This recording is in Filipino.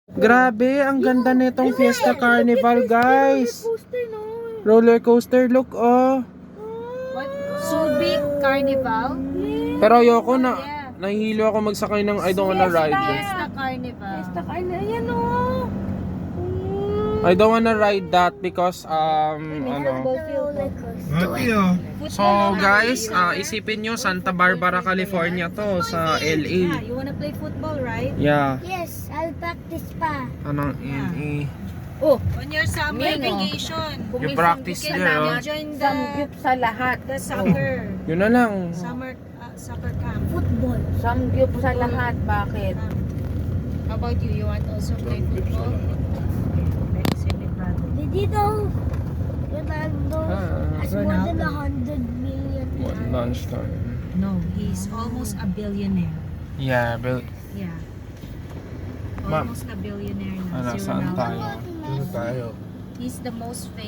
Grabe, ang ganda nitong Fiesta Carnival, guys. Roller coaster, look, oh. What? Subic Carnival? Pero ayoko na. Nahihilo ako magsakay ng I don't wanna ride. Fiesta Carnival. Fiesta Carnival. Ayan o. I don't wanna ride that because ano. So guys, isipin nyo Santa Barbara, California to sa Yeah, LA. you wanna play football, right? Yeah. Yes, I'll practice pa. Anong LA? Oh, On your summer Yan, oh. vacation. You practice You can there, oh. join samgyup sa lahat. the soccer. Yun na lang. Soccer camp. Football. Samgyup sa lahat. Bakit? How about you? You want also play football? Let's say Lebrado. Did you know Ronaldo has more than 100 million? Lunchtime. No, he's almost a billionaire. Yeah, but Yeah. Ma'am, Almost a billionaire na. ano, si saan Ronaldo. tayo? Tayo. He's the most famous.